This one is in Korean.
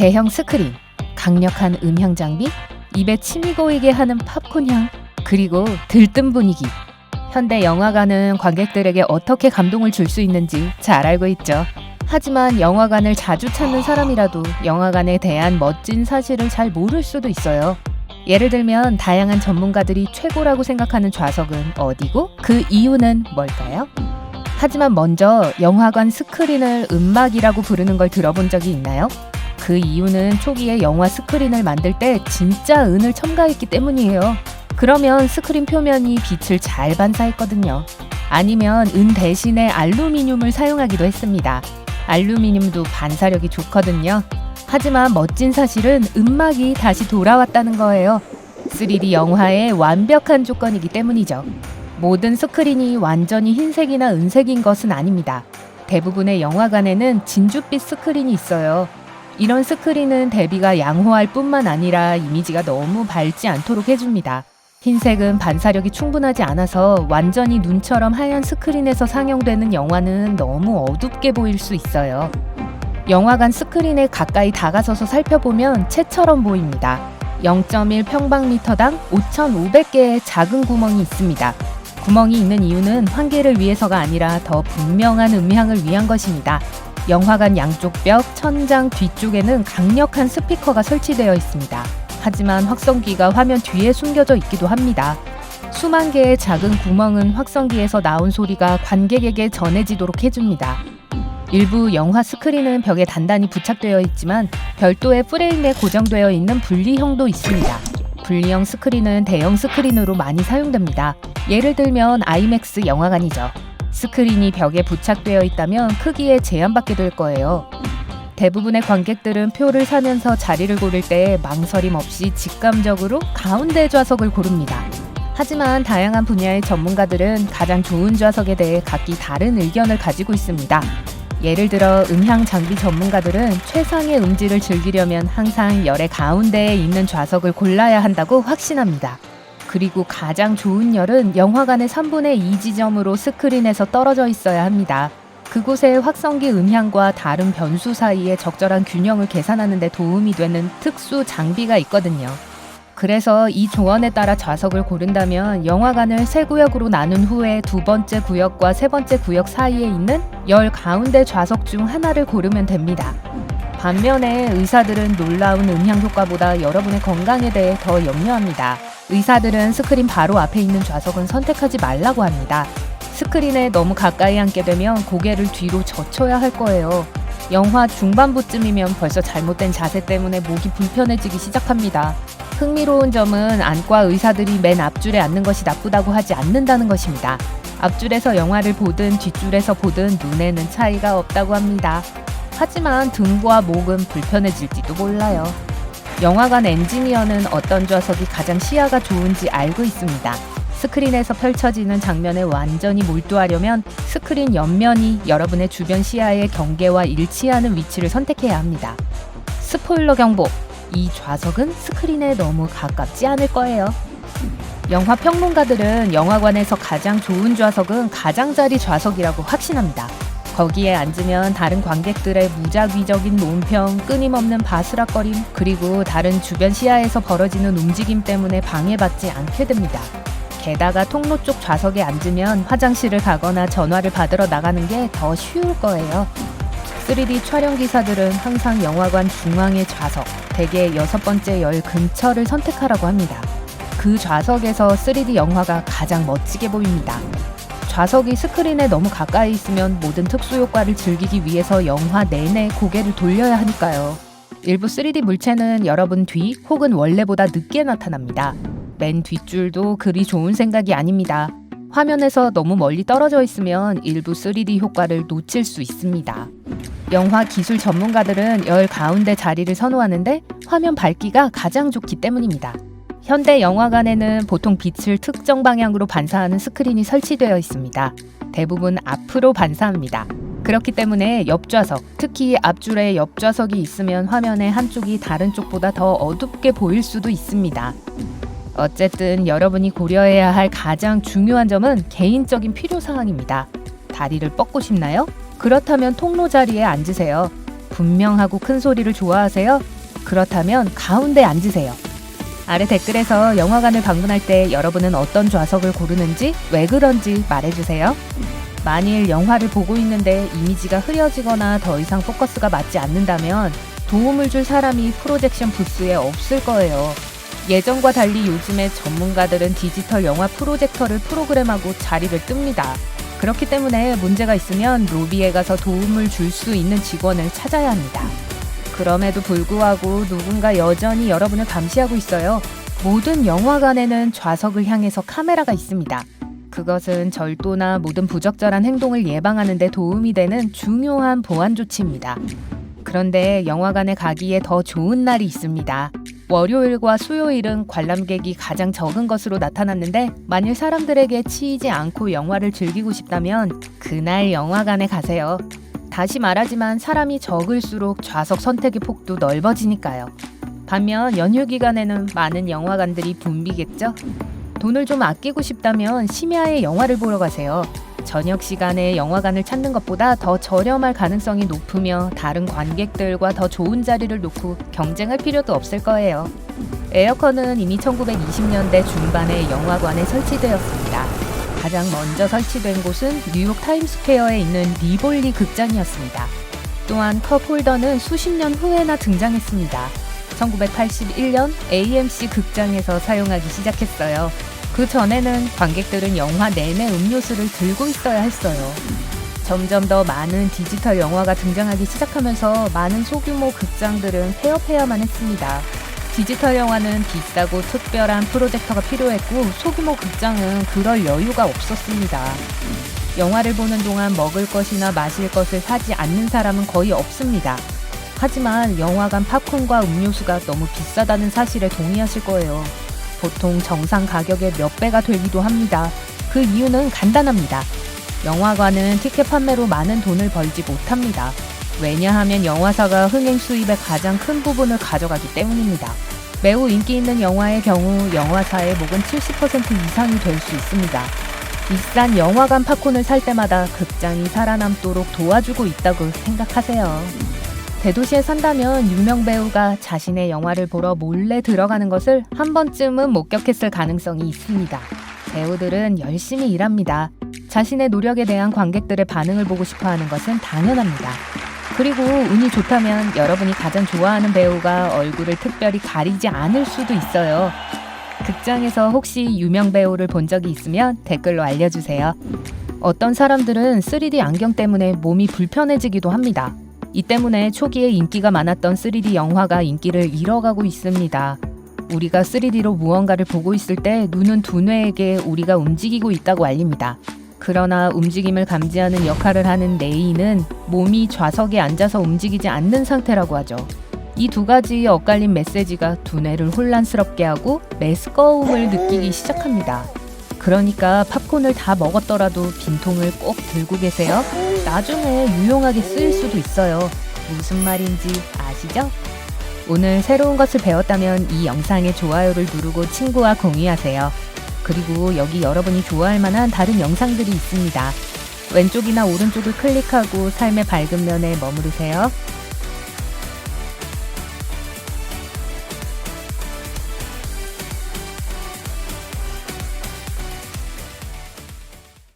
대형 스크린, 강력한 음향 장비, 입에 침이 고이게 하는 팝콘 향, 그리고 들뜬 분위기. 현대 영화관은 관객들에게 어떻게 감동을 줄 수 있는지 잘 알고 있죠. 하지만 영화관을 자주 찾는 사람이라도 영화관에 대한 멋진 사실을 잘 모를 수도 있어요. 예를 들면 다양한 전문가들이 최고라고 생각하는 좌석은 어디고 그 이유는 뭘까요? 하지만 먼저 영화관 스크린을 은막이라고 부르는 걸 들어본 적이 있나요? 그 이유는 초기에 영화 스크린을 만들 때 진짜 은을 첨가했기 때문이에요. 그러면 스크린 표면이 빛을 잘 반사했거든요. 아니면 은 대신에 알루미늄을 사용하기도 했습니다. 알루미늄도 반사력이 좋거든요. 하지만 멋진 사실은 은막이 다시 돌아왔다는 거예요. 3D 영화의 완벽한 조건이기 때문이죠. 모든 스크린이 완전히 흰색이나 은색인 것은 아닙니다. 대부분의 영화관에는 진주빛 스크린이 있어요. 이런 스크린은 대비가 양호할 뿐만 아니라 이미지가 너무 밝지 않도록 해줍니다. 흰색은 반사력이 충분하지 않아서 완전히 눈처럼 하얀 스크린에서 상영되는 영화는 너무 어둡게 보일 수 있어요. 영화관 스크린에 가까이 다가서서 살펴보면 채처럼 보입니다. 0.1 평방미터당 5,500개의 작은 구멍이 있습니다. 구멍이 있는 이유는 환기를 위해서가 아니라 더 분명한 음향을 위한 것입니다. 영화관 양쪽 벽, 천장 뒤쪽에는 강력한 스피커가 설치되어 있습니다. 하지만 확성기가 화면 뒤에 숨겨져 있기도 합니다. 수만 개의 작은 구멍은 확성기에서 나온 소리가 관객에게 전해지도록 해줍니다. 일부 영화 스크린은 벽에 단단히 부착되어 있지만 별도의 프레임에 고정되어 있는 분리형도 있습니다. 분리형 스크린은 대형 스크린으로 많이 사용됩니다. 예를 들면 아이맥스 영화관이죠. 스크린이 벽에 부착되어 있다면 크기에 제한받게 될 거예요. 대부분의 관객들은 표를 사면서 자리를 고를 때 망설임 없이 직감적으로 가운데 좌석을 고릅니다. 하지만 다양한 분야의 전문가들은 가장 좋은 좌석에 대해 각기 다른 의견을 가지고 있습니다. 예를 들어 음향 장비 전문가들은 최상의 음질을 즐기려면 항상 열의 가운데에 있는 좌석을 골라야 한다고 확신합니다. 그리고 가장 좋은 열은 영화관의 3분의 2 지점으로 스크린에서 떨어져 있어야 합니다. 그곳에 확성기 음향과 다른 변수 사이의 적절한 균형을 계산하는 데 도움이 되는 특수 장비가 있거든요. 그래서 이 조언에 따라 좌석을 고른다면 영화관을 세 구역으로 나눈 후에 두 번째 구역과 세 번째 구역 사이에 있는 열 가운데 좌석 중 하나를 고르면 됩니다. 반면에 의사들은 놀라운 음향 효과보다 여러분의 건강에 대해 더 염려합니다. 의사들은 스크린 바로 앞에 있는 좌석은 선택하지 말라고 합니다. 스크린에 너무 가까이 앉게 되면 고개를 뒤로 젖혀야 할 거예요. 영화 중반부쯤이면 벌써 잘못된 자세 때문에 목이 불편해지기 시작합니다. 흥미로운 점은 안과 의사들이 맨 앞줄에 앉는 것이 나쁘다고 하지 않는다는 것입니다. 앞줄에서 영화를 보든 뒷줄에서 보든 눈에는 차이가 없다고 합니다. 하지만 등과 목은 불편해질지도 몰라요. 영화관 엔지니어는 어떤 좌석이 가장 시야가 좋은지 알고 있습니다. 스크린에서 펼쳐지는 장면에 완전히 몰두하려면 스크린 옆면이 여러분의 주변 시야의 경계와 일치하는 위치를 선택해야 합니다. 스포일러 경보! 이 좌석은 스크린에 너무 가깝지 않을 거예요. 영화 평론가들은 영화관에서 가장 좋은 좌석은 가장자리 좌석이라고 확신합니다. 거기에 앉으면 다른 관객들의 무작위적인 논평, 끊임없는 바스락거림, 그리고 다른 주변 시야에서 벌어지는 움직임 때문에 방해받지 않게 됩니다. 게다가 통로 쪽 좌석에 앉으면 화장실을 가거나 전화를 받으러 나가는 게 더 쉬울 거예요. 3D 촬영 기사들은 항상 영화관 중앙의 좌석, 대개 6번째 열 근처를 선택하라고 합니다. 그 좌석에서 3D 영화가 가장 멋지게 보입니다. 좌석이 스크린에 너무 가까이 있으면 모든 특수 효과를 즐기기 위해서 영화 내내 고개를 돌려야 하니까요. 일부 3D 물체는 여러분 뒤 혹은 원래보다 늦게 나타납니다. 맨 뒷줄도 그리 좋은 생각이 아닙니다. 화면에서 너무 멀리 떨어져 있으면 일부 3D 효과를 놓칠 수 있습니다. 영화 기술 전문가들은 열 가운데 자리를 선호하는데 화면 밝기가 가장 좋기 때문입니다. 현대 영화관에는 보통 빛을 특정 방향으로 반사하는 스크린이 설치되어 있습니다. 대부분 앞으로 반사합니다. 그렇기 때문에 옆좌석, 특히 앞줄에 옆좌석이 있으면 화면의 한쪽이 다른 쪽보다 더 어둡게 보일 수도 있습니다. 어쨌든 여러분이 고려해야 할 가장 중요한 점은 개인적인 필요사항입니다. 다리를 뻗고 싶나요? 그렇다면 통로 자리에 앉으세요. 분명하고 큰 소리를 좋아하세요? 그렇다면 가운데 앉으세요. 아래 댓글에서 영화관을 방문할 때 여러분은 어떤 좌석을 고르는지, 왜 그런지 말해주세요. 만일 영화를 보고 있는데 이미지가 흐려지거나 더 이상 포커스가 맞지 않는다면 도움을 줄 사람이 프로젝션 부스에 없을 거예요. 예전과 달리 요즘에 전문가들은 디지털 영화 프로젝터를 프로그램하고 자리를 뜹니다. 그렇기 때문에 문제가 있으면 로비에 가서 도움을 줄 수 있는 직원을 찾아야 합니다. 그럼에도 불구하고 누군가 여전히 여러분을 감시하고 있어요. 모든 영화관에는 좌석을 향해서 카메라가 있습니다. 그것은 절도나 모든 부적절한 행동을 예방하는 데 도움이 되는 중요한 보안 조치입니다. 그런데 영화관에 가기에 더 좋은 날이 있습니다. 월요일과 수요일은 관람객이 가장 적은 것으로 나타났는데 만일 사람들에게 치이지 않고 영화를 즐기고 싶다면 그날 영화관에 가세요. 다시 말하지만 사람이 적을수록 좌석 선택의 폭도 넓어지니까요. 반면 연휴 기간에는 많은 영화관들이 붐비겠죠? 돈을 좀 아끼고 싶다면 심야에 영화를 보러 가세요. 저녁 시간에 영화관을 찾는 것보다 더 저렴할 가능성이 높으며 다른 관객들과 더 좋은 자리를 놓고 경쟁할 필요도 없을 거예요. 에어컨은 이미 1920년대 중반에 영화관에 설치되었습니다. 가장 먼저 설치된 곳은 뉴욕 타임스퀘어에 있는 리볼리 극장이었습니다. 또한 컵홀더는 수십 년 후에나 등장했습니다. 1981년 AMC 극장에서 사용하기 시작했어요. 그 전에는 관객들은 영화 내내 음료수를 들고 있어야 했어요. 점점 더 많은 디지털 영화가 등장하기 시작하면서 많은 소규모 극장들은 폐업해야만 했습니다. 디지털 영화는 비싸고 특별한 프로젝터가 필요했고 소규모 극장은 그럴 여유가 없었습니다. 영화를 보는 동안 먹을 것이나 마실 것을 사지 않는 사람은 거의 없습니다. 하지만 영화관 팝콘과 음료수가 너무 비싸다는 사실에 동의하실 거예요. 보통 정상 가격의 몇 배가 되기도 합니다. 그 이유는 간단합니다. 영화관은 티켓 판매로 많은 돈을 벌지 못합니다. 왜냐하면 영화사가 흥행 수입의 가장 큰 부분을 가져가기 때문입니다. 매우 인기 있는 영화의 경우 영화사의 목은 70% 이상이 될 수 있습니다. 비싼 영화관 팝콘을 살 때마다 극장이 살아남도록 도와주고 있다고 생각하세요. 대도시에 산다면 유명 배우가 자신의 영화를 보러 몰래 들어가는 것을 한 번쯤은 목격했을 가능성이 있습니다. 배우들은 열심히 일합니다. 자신의 노력에 대한 관객들의 반응을 보고 싶어하는 것은 당연합니다. 그리고 운이 좋다면 여러분이 가장 좋아하는 배우가 얼굴을 특별히 가리지 않을 수도 있어요. 극장에서 혹시 유명 배우를 본 적이 있으면 댓글로 알려주세요. 어떤 사람들은 3D 안경 때문에 몸이 불편해지기도 합니다. 이 때문에 초기에 인기가 많았던 3D 영화가 인기를 잃어가고 있습니다. 우리가 3D로 무언가를 보고 있을 때 눈은 두뇌에게 우리가 움직이고 있다고 알립니다. 그러나 움직임을 감지하는 역할을 하는 뇌이는 몸이 좌석에 앉아서 움직이지 않는 상태라고 하죠. 이 두 가지 엇갈린 메시지가 두뇌를 혼란스럽게 하고 메스꺼움을 느끼기 시작합니다. 그러니까 팝콘을 다 먹었더라도 빈통을 꼭 들고 계세요. 나중에 유용하게 쓰일 수도 있어요. 무슨 말인지 아시죠? 오늘 새로운 것을 배웠다면 이 영상에 좋아요를 누르고 친구와 공유하세요. 그리고 여기 여러분이 좋아할 만한 다른 영상들이 있습니다. 왼쪽이나 오른쪽을 클릭하고 삶의 밝은 면에 머무르세요.